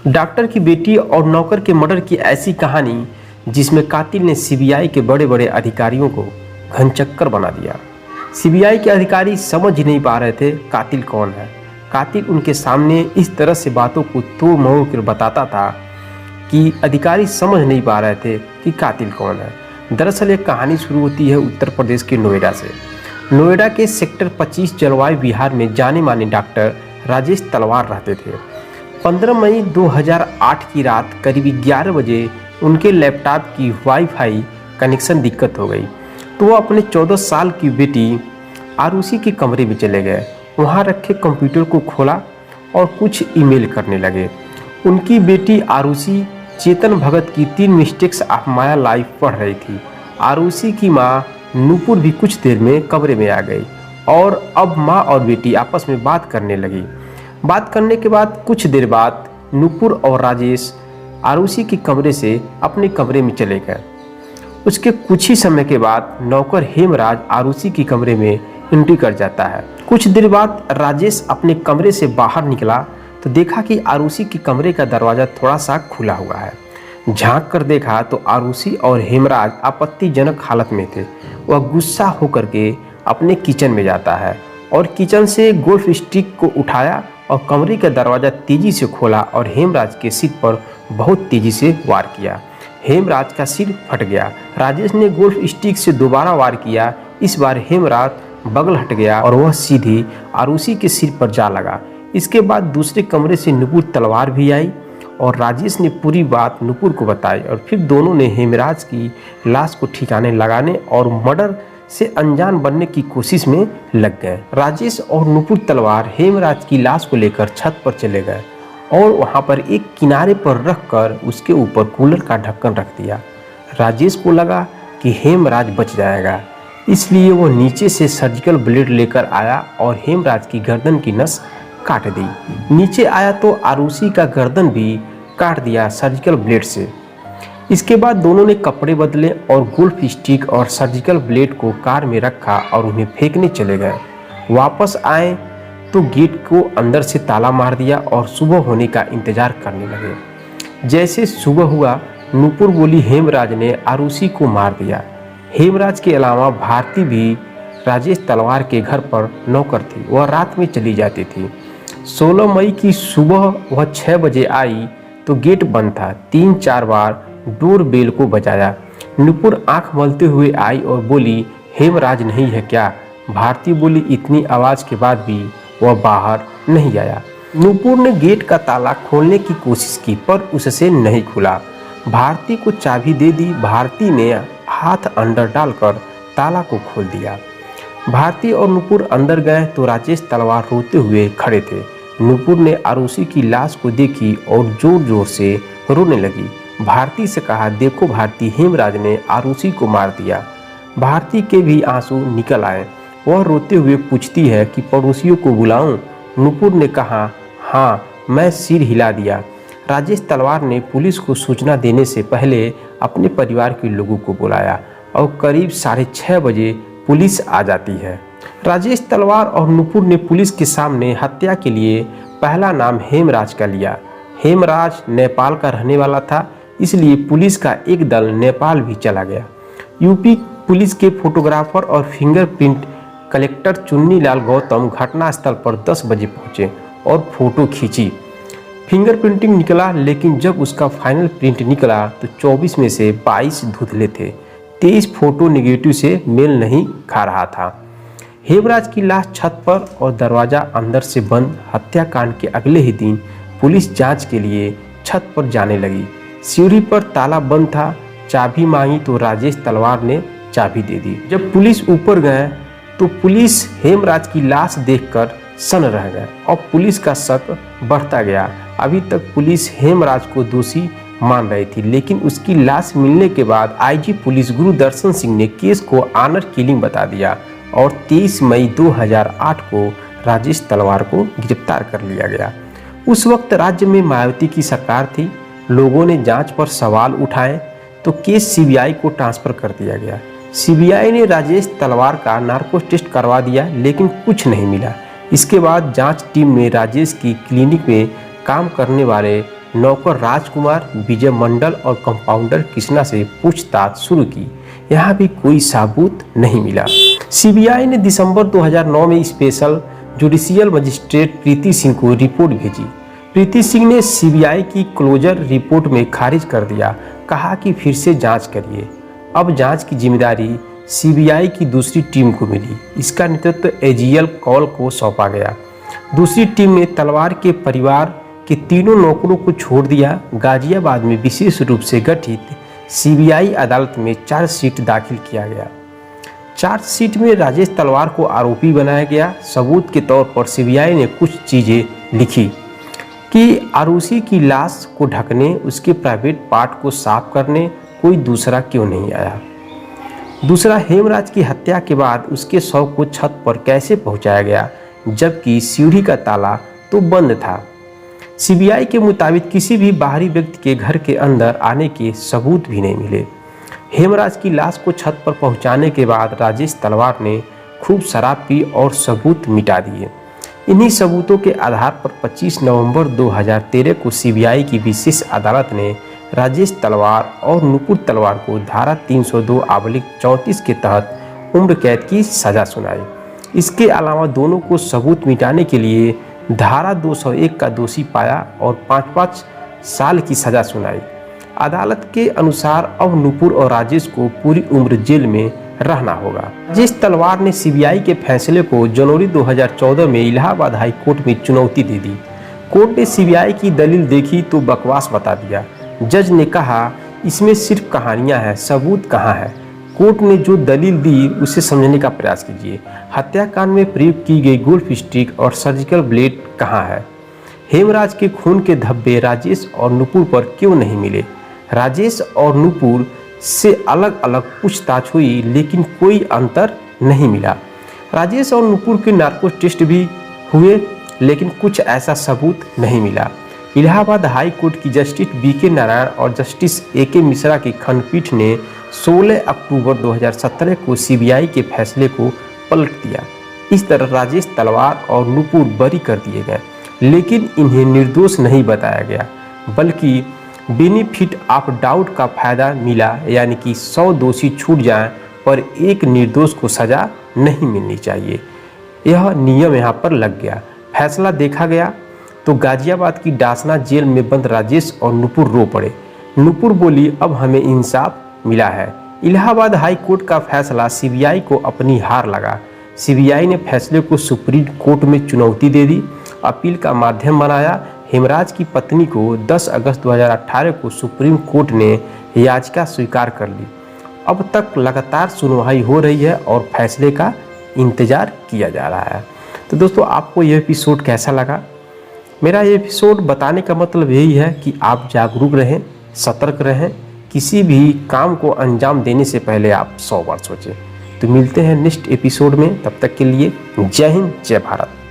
Doctor की बेटी और नौकर के मर्डर की ऐसी कहानी जिसमें कातिल ने सीबीआई के बड़े बड़े अधिकारियों को घनचक्कर बना दिया। सीबीआई के अधिकारी समझ ही नहीं पा रहे थे कातिल कौन है। कातिल उनके सामने इस तरह से बातों को तोड़ मोड़ कर बताता था कि अधिकारी समझ नहीं पा रहे थे कि कातिल कौन है। दरअसल ये कहानी शुरू होती है उत्तर प्रदेश के नोएडा से। नोएडा के सेक्टर 25 जलवायु विहार में जाने माने डॉक्टर राजेश तलवार रहते थे। 15 मई 2008 की रात करीब 11 बजे उनके लैपटॉप की वाईफाई कनेक्शन दिक्कत हो गई तो वो अपने 14 साल की बेटी आरुषि के कमरे में चले गए। वहाँ रखे कंप्यूटर को खोला और कुछ ईमेल करने लगे। उनकी बेटी आरुषि चेतन भगत की 3 मिस्टेक्स ऑफ माय लाइफ पढ़ रही थी। आरुषि की माँ नूपुर भी कुछ देर में कमरे में आ गई और अब माँ और बेटी आपस में बात करने लगी। बात करने के बाद कुछ देर बाद नूपुर और राजेश आरुषि के कमरे से अपने कमरे में चले गए। उसके कुछ ही समय के बाद नौकर हेमराज आरुषि के कमरे में एंट्री कर जाता है। कुछ देर बाद राजेश अपने कमरे से बाहर निकला तो देखा कि आरुषि के कमरे का दरवाज़ा थोड़ा सा खुला हुआ है। झांक कर देखा तो आरुषि और हेमराज आपत्तिजनक हालत में थे। वह गुस्सा होकर के अपने किचन में जाता है और किचन से गोल्फ स्टिक को उठाया और कमरे का दरवाज़ा तेजी से खोला और हेमराज के सिर पर बहुत तेजी से वार किया। हेमराज का सिर फट गया। राजेश ने गोल्फ स्टिक से दोबारा वार किया। इस बार हेमराज बगल हट गया और वह सीधी आरुषि के सिर पर जा लगा। इसके बाद दूसरे कमरे से नूपुर तलवार भी आई और राजेश ने पूरी बात नूपुर को बताई और फिर दोनों ने हेमराज की लाश को ठिकाने लगाने और मर्डर से अनजान बनने की कोशिश में लग गए। राजेश और नूपुर तलवार हेमराज की लाश को लेकर छत पर चले गए और वहां पर एक किनारे पर रखकर उसके ऊपर कूलर का ढक्कन रख दिया। राजेश को लगा कि हेमराज बच जाएगा, इसलिए वो नीचे से सर्जिकल ब्लेड लेकर आया और हेमराज की गर्दन की नस काट दी। नीचे आया तो आरुषि का गर्दन भी काट दिया सर्जिकल ब्लेड से। इसके बाद दोनों ने कपड़े बदले और गोल्फ स्टिक और सर्जिकल ब्लेड को कार में रखा और उन्हें फेंकने चले गए। वापस आए तो गेट को अंदर से ताला मार दिया और सुबह होने का इंतजार करने लगे। जैसे सुबह हुआ नूपुर बोली हेमराज ने आरुषि को मार दिया। हेमराज के अलावा भारती भी राजेश तलवार के घर पर नौकर थी। वह रात में चली जाती थी। 16 मई की सुबह वह 6 बजे आई तो गेट बंद था। 3-4 बार डोर बेल को बजाया। नूपुर आंख मलते हुए आई और बोली हेमराज नहीं है क्या? भारती बोली इतनी आवाज़ के बाद भी वह बाहर नहीं आया। नूपुर ने गेट का ताला खोलने की कोशिश की पर उससे नहीं खुला। भारती को चाबी दे दी। भारती ने हाथ अंदर डालकर ताला को खोल दिया। भारती और नूपुर अंदर गए तो राजेश तलवार रोते हुए खड़े थे। नूपुर ने आरुषि की लाश को देखी और जोर जोर से रोने लगी। भारती से कहा देखो भारती, हेमराज ने आरुषि को मार दिया। भारती के भी आंसू निकल आए। वह रोते हुए पूछती है कि पड़ोसियों को बुलाऊं? नूपुर ने कहा हाँ, मैं सिर हिला दिया। राजेश तलवार ने पुलिस को सूचना देने से पहले अपने परिवार के लोगों को बुलाया और करीब 6:30 बजे पुलिस आ जाती है। राजेश तलवार और नूपुर ने पुलिस के सामने हत्या के लिए पहला नाम हेमराज का लिया। हेमराज नेपाल का रहने वाला था, इसलिए पुलिस का एक दल नेपाल भी चला गया। यूपी पुलिस के फोटोग्राफर और फिंगरप्रिंट कलेक्टर चुन्नीलाल गौतम घटनास्थल पर 10 बजे पहुंचे और फोटो खींची। फिंगरप्रिंटिंग निकला, लेकिन जब उसका फाइनल प्रिंट निकला तो 24 में से 22 धुंधले थे। 23 फोटो नेगेटिव से मेल नहीं खा रहा था। हेमराज की लाश छत पर और दरवाज़ा अंदर से बंद। हत्याकांड के अगले ही दिन पुलिस जांच के लिए छत पर जाने लगी। सीढ़ी पर ताला बंद था। चाबी मांगी तो राजेश तलवार ने चाबी दे दी। जब पुलिस ऊपर गए तो पुलिस हेमराज की लाश देखकर सन रह गए और पुलिस का शक बढ़ता गया। अभी तक पुलिस हेमराज को दोषी मान रही थी, लेकिन उसकी लाश मिलने के बाद आईजी पुलिस गुरुदर्शन सिंह ने केस को ऑनर किलिंग बता दिया और 23 मई 2008 को राजेश तलवार को गिरफ्तार कर लिया गया। उस वक्त राज्य में मायावती की सरकार थी। लोगों ने जांच पर सवाल उठाए तो केस सीबीआई को ट्रांसफर कर दिया गया। सीबीआई ने राजेश तलवार का नार्को टेस्ट करवा दिया, लेकिन कुछ नहीं मिला। इसके बाद जांच टीम ने राजेश की क्लिनिक में काम करने वाले नौकर राजकुमार, विजय मंडल और कंपाउंडर कृष्णा से पूछताछ शुरू की। यहाँ भी कोई सबूत नहीं मिला। सीबीआई ने दिसंबर 2009 में स्पेशल जुडिशियल मजिस्ट्रेट प्रीति सिंह को रिपोर्ट भेजी। प्रीति सिंह ने सीबीआई की क्लोजर रिपोर्ट में खारिज कर दिया, कहा कि फिर से जांच करिए। अब जांच की जिम्मेदारी सीबीआई की दूसरी टीम को मिली। इसका नेतृत्व एजीएल कौल को सौंपा गया। दूसरी टीम ने तलवार के परिवार के तीनों नौकरों को छोड़ दिया। गाजियाबाद में विशेष रूप से गठित सीबीआई अदालत में चार्जशीट दाखिल किया गया। चार्जशीट में राजेश तलवार को आरोपी बनाया गया। सबूत के तौर पर सीबीआई ने कुछ चीज़ें लिखी कि आरुषि की लाश को ढकने, उसके प्राइवेट पार्ट को साफ करने कोई दूसरा क्यों नहीं आया। दूसरा, हेमराज की हत्या के बाद उसके शव को छत पर कैसे पहुंचाया गया, जबकि सीढ़ी का ताला तो बंद था। सीबीआई के मुताबिक किसी भी बाहरी व्यक्ति के घर के अंदर आने के सबूत भी नहीं मिले। हेमराज की लाश को छत पर पहुंचाने के बाद राजेश तलवार ने खूब शराब पी और सबूत मिटा दिए। इन्हीं सबूतों के आधार पर 25 नवंबर 2013 को सीबीआई की विशेष अदालत ने राजेश तलवार और नुपुर तलवार को धारा 302/34 के तहत उम्र कैद की सजा सुनाई। इसके अलावा दोनों को सबूत मिटाने के लिए धारा 201 का दोषी पाया और 5-5 साल की सजा सुनाई। अदालत के अनुसार अब नुपुर और राजेश को पूरी उम्र जेल में रहना होगा। राजेश तलवार ने सीबीआई के फैसले को जनवरी 2014 में इलाहाबाद हाई कोर्ट में चुनौती दे दी। कोर्ट ने सीबीआई की दलील देखी तो बकवास बता दिया। जज ने कहा, इसमें सिर्फ कहानियां हैं, सबूत कहाँ है। कोर्ट ने जो दलील दी उसे समझने का प्रयास कीजिए। हत्याकांड में प्रयोग की गई गोल्फ स्टिक और सर्जिकल ब्लेड कहाँ है। हेमराज के खून के धब्बे राजेश और नुपुर पर क्यों नहीं मिले। राजेश और नुपुर से अलग अलग पूछताछ हुई लेकिन कोई अंतर नहीं मिला। राजेश और नुपुर के नार्को टेस्ट भी हुए लेकिन कुछ ऐसा सबूत नहीं मिला। इलाहाबाद हाई कोर्ट की जस्टिस बीके नारायण और जस्टिस एके मिश्रा की खंडपीठ ने 16 अक्टूबर 2017 को सीबीआई के फैसले को पलट दिया। इस तरह राजेश तलवार और नुपुर बरी कर दिए गए, लेकिन इन्हें निर्दोष नहीं बताया गया, बल्कि बेनिफिट ऑफ डाउट का फायदा मिला, यानी कि 100 दोषी छूट जाएं पर एक निर्दोष को सजा नहीं मिलनी चाहिए। यह नियम यहाँ पर लग गया। फैसला देखा गया तो गाजियाबाद की डासना जेल में बंद राजेश और नुपुर रो पड़े। नुपुर बोली, अब हमें इंसाफ मिला है। इलाहाबाद हाई कोर्ट का फैसला सीबीआई को अपनी हार लगा। सीबीआई ने फैसले को सुप्रीम कोर्ट में चुनौती दे दी, अपील का माध्यम बनाया। हेमराज की पत्नी को 10 अगस्त 2018 को सुप्रीम कोर्ट ने याचिका स्वीकार कर ली। अब तक लगातार सुनवाई हो रही है और फैसले का इंतजार किया जा रहा है। तो दोस्तों, आपको यह एपिसोड कैसा लगा? मेरा ये एपिसोड बताने का मतलब यही है कि आप जागरूक रहें, सतर्क रहें। किसी भी काम को अंजाम देने से पहले आप 100 बार सोचें। तो मिलते हैं नेक्स्ट एपिसोड में, तब तक के लिए जय हिंद, जय भारत।